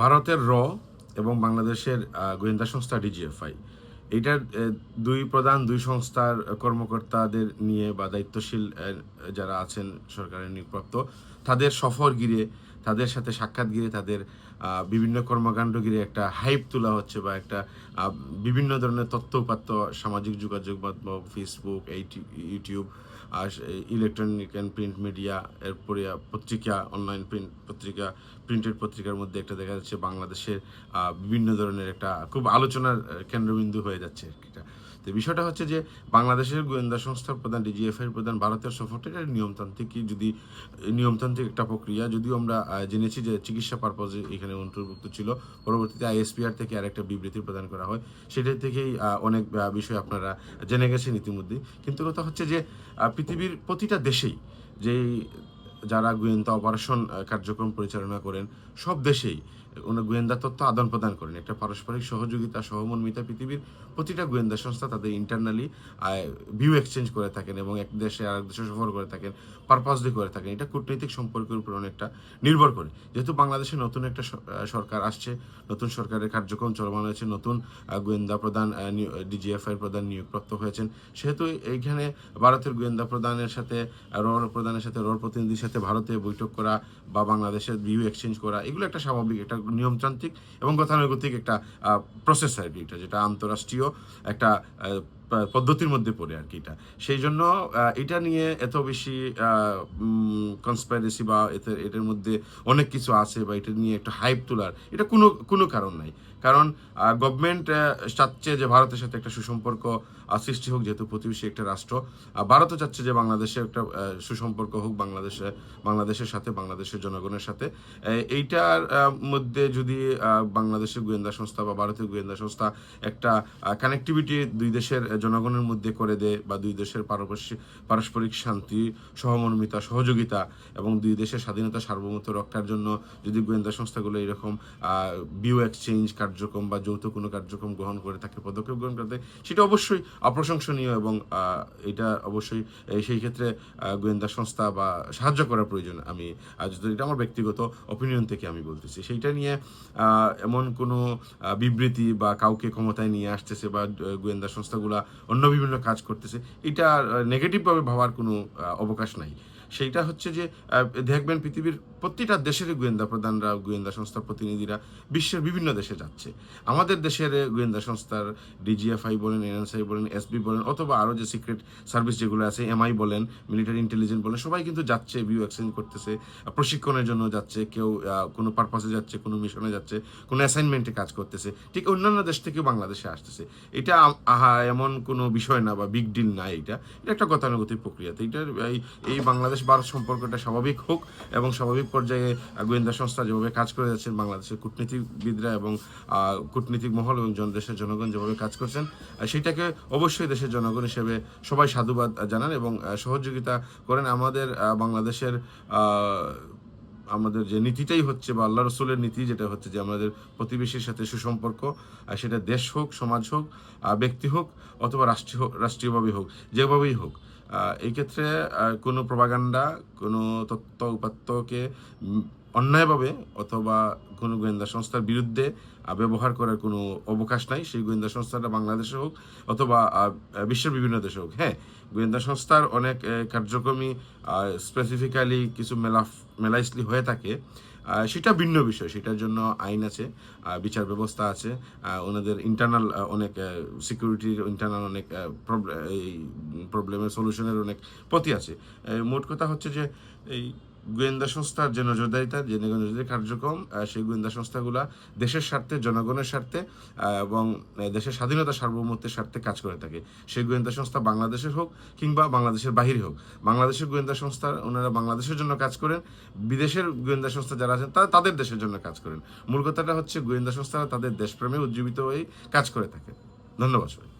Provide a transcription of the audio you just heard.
ভারতের এবং বাংলাদেশের গোয়েন্দা সংস্থা ডিজিএফআই, এইটার দুই সংস্থার কর্মকর্তাদের নিয়ে বা দায়িত্বশীল যারা আছেন সরকারের নিয়োগপ্রাপ্ত, তাদের সফর ঘিরে, তাদের সাথে সাক্ষাৎ ঘিরে, তাদের বিভিন্ন কর্মকাণ্ড ঘিরে একটা হাইপ তোলা হচ্ছে বা একটা বিভিন্ন ধরনের তথ্য উপাত্ত সামাজিক যোগাযোগ মাধ্যম, Facebook, YouTube, electronic and print media, এরপরে পত্রিকা, অনলাইন প্রিন্টেড পত্রিকার মধ্যে একটা দেখা যাচ্ছে বাংলাদেশের বিভিন্ন ধরনের একটা খুব আলোচনার কেন্দ্রবিন্দু হয়ে যাচ্ছে এটা। তো বিষয়টা হচ্ছে যে বাংলাদেশের গোয়েন্দা সংস্থার প্রধান, ডিজিএফআই প্রধান ভারতের সফরটা এটা নিয়মতান্ত্রিক একটা প্রক্রিয়া। যদিও আমরা জেনেছি যে চিকিৎসা পারপজে এখানে অন্তর্ভুক্ত ছিল, পরবর্তীতে আইএসপিআর থেকে আরেকটা বিবৃতি প্রদান করা হয়, সেটা থেকেই অনেক বিষয় আপনারা জেনে গেছেন ইতিমধ্যেই। কিন্তু কথা হচ্ছে যে পৃথিবীর প্রতিটা দেশেই যেই যারা গোয়েন্দা অপারেশন কার্যক্রম পরিচালনা করেন, সব দেশেই গোয়েন্দা তথ্য আদান প্রদান করেন, একটা পারস্পরিক সহযোগিতা, সহমর্মিতা। পৃথিবীর প্রতিটা গোয়েন্দা সংস্থা তাদের ইন্টারনালি ভিউ এক্সচেঞ্জ করে থাকেন এবং এক দেশে আরেক দেশে সফর করে থাকেন, পারপাসলি করে থাকেন। এটা কূটনৈতিক সম্পর্কের উপর অনেকটা নির্ভর করে। যেহেতু বাংলাদেশে নতুন একটা সরকার আসছে, নতুন সরকারের কার্যক্রম চলমান হয়েছে, নতুন গোয়েন্দা প্রধান ডিজিএফআই প্রধান নিয়োগপ্রাপ্ত হয়েছেন, সেহেতু এইখানে ভারতের গোয়েন্দা প্রধানের সাথে প্রধানের সাথে প্রতিনিধির সাথে ভারতে বৈঠক করা বা বাংলাদেশের ভিউ এক্সচেঞ্জ করা, এগুলো একটা স্বাভাবিক, একটা নিয়মতান্ত্রিক এবং গতানুগতিক একটা প্রসেস আর কি, এটা যেটা আন্তঃরাষ্ট্রীয় একটা পদ্ধতির মধ্যে পড়ে আর কি এটা। সেই জন্য এটা নিয়ে এত বেশি কনস্পাইরেসি বা এটার মধ্যে অনেক কিছু আছে বা এটা নিয়ে একটা হাইপ তোলার এটা কোনো কারণ নাই। কারণ গভর্নমেন্ট চাচ্ছে যে ভারতের সাথে একটা সুসম্পর্ক সৃষ্টি হোক, যেহেতু প্রতিবেশী একটা রাষ্ট্র। ভারতও চাচ্ছে যে বাংলাদেশের একটা সুসম্পর্ক হোক বাংলাদেশের সাথে, বাংলাদেশের জনগণের সাথে। এইটার মধ্যে যদি বাংলাদেশের গোয়েন্দা সংস্থা বা ভারতীয় গোয়েন্দা সংস্থা একটা কানেক্টিভিটি দুই দেশের জনগণের মধ্যে করে দেয় বা দুই দেশের পারস্পরিক শান্তি, সহমর্মিতা, সহযোগিতা এবং দুই দেশের স্বাধীনতা সার্বভৌমত্ব রক্ষার জন্য যদি গোয়েন্দা সংস্থাগুলো এরকম ভিউ এক্সচেঞ্জ কার্যক্রম বা যৌথ কোনো কার্যক্রম গ্রহণ করে থাকে, পদক্ষেপ গ্রহণ করতে, সেটা অবশ্যই অপ্রশংসনীয় এবং এটা অবশ্যই সেই ক্ষেত্রে গোয়েন্দা সংস্থা বা সাহায্য করা প্রয়োজন। আমি যদি এটা আমার ব্যক্তিগত অপিনিয়ন থেকে আমি বলতেছি, সেইটা নিয়ে এমন কোনো বিবৃতি বা কাউকে ক্ষমতায় নিয়ে আসতেছে বা গোয়েন্দা সংস্থাগুলা অন্য বিভিন্ন কাজ করতেছে, এটা নেগেটিভভাবে ভাবার কোনো অবকাশ নাই। সেইটা হচ্ছে যে দেখবেন পৃথিবীর প্রতিটা দেশের গোয়েন্দা প্রধানরা, গোয়েন্দা সংস্থার প্রতিনিধিরা বিশ্বের বিভিন্ন দেশে যাচ্ছে। আমাদের দেশের গোয়েন্দা সংস্থার ডিজিএফআই বলেন, এনএসআই বলেন, এসবি বলেন, অথবা আরও যে সিক্রেট সার্ভিস যেগুলো আছে, এমআই বলেন, মিলিটারি ইন্টেলিজেন্স বলেন, সবাই কিন্তু যাচ্ছে, ভিউ এক্সচেঞ্জ করতেছে, প্রশিক্ষণের জন্য যাচ্ছে, কেউ কোনো পারপাসে যাচ্ছে, কোনো মিশনে যাচ্ছে, কোনো অ্যাসাইনমেন্টে কাজ করতেছে। ঠিক অন্যান্য দেশ থেকেও বাংলাদেশে আসতেছে। এটা এমন কোনো বিষয় না বা বিগ ডিল না, এটা একটা গতানুগতিক প্রক্রিয়া। তো এইটার এই বাংলাদেশ ভারত সম্পর্কটা স্বাভাবিক হোক এবং স্বাভাবিক পর্যায়ে গোয়েন্দা সংস্থা যেভাবে কাজ করে যাচ্ছেন, বাংলাদেশের কূটনীতিবিদরা এবং কূটনীতিক মহল এবং দেশের জনগণ যেভাবে কাজ করছেন, সেটাকে অবশ্যই দেশের জনগণ হিসেবে সবাই সাধুবাদ জানান এবং সহযোগিতা করেন। আমাদের যে নীতিটাই হচ্ছে বা আল্লাহ রসুলের নীতি যেটা হচ্ছে যে আমাদের প্রতিবেশীর সাথে সুসম্পর্ক, সেটা দেশ হোক, সমাজ হোক, ব্যক্তি হোক, অথবা রাষ্ট্রীয়ভাবে হোক, যেভাবেই হোক, এই ক্ষেত্রে কোনো প্রপাগান্ডা, কোনো তথ্য উপাত্তকে অন্যায়ভাবে অথবা কোনো গোয়েন্দা সংস্থার বিরুদ্ধে ব্যবহার করার কোনো অবকাশ নাই। সেই গোয়েন্দা সংস্থাটা বাংলাদেশে হোক অথবা বিশ্বের বিভিন্ন দেশে হোক। হ্যাঁ, গোয়েন্দা সংস্থার অনেক কার্যক্রমই স্পেসিফিক্যালি কিছু মেলাইসলি হয়ে থাকে, সেটা ভিন্ন বিষয়। সেটার জন্য আইন আছে, বিচার ব্যবস্থা আছে, ওনাদের ইন্টারনাল অনেক সিকিউরিটির ইন্টারনাল অনেক প্রবলেমের সলিউশনের অনেক পথই আছে। মোট কথা হচ্ছে যে এই গোয়েন্দা সংস্থার যে নজরদারিতার যে নজরদারি কার্যক্রম, সেই গোয়েন্দা সংস্থাগুলা দেশের স্বার্থে, জনগণের স্বার্থে এবং দেশের স্বাধীনতা সার্বভৌমত্বের স্বার্থে কাজ করে থাকে। সেই গোয়েন্দা সংস্থা বাংলাদেশের হোক কিংবা বাংলাদেশের বাহিরে হোক, বাংলাদেশের গোয়েন্দা সংস্থা ওনারা বাংলাদেশের জন্য কাজ করেন, বিদেশের গোয়েন্দা সংস্থা যারা আছেন তারা তাদের দেশের জন্য কাজ করেন। মূল কথাটা হচ্ছে গোয়েন্দা সংস্থারা তাদের দেশপ্রেমে উজ্জীবিত হয়েই কাজ করে থাকে। ধন্যবাদ সবাই।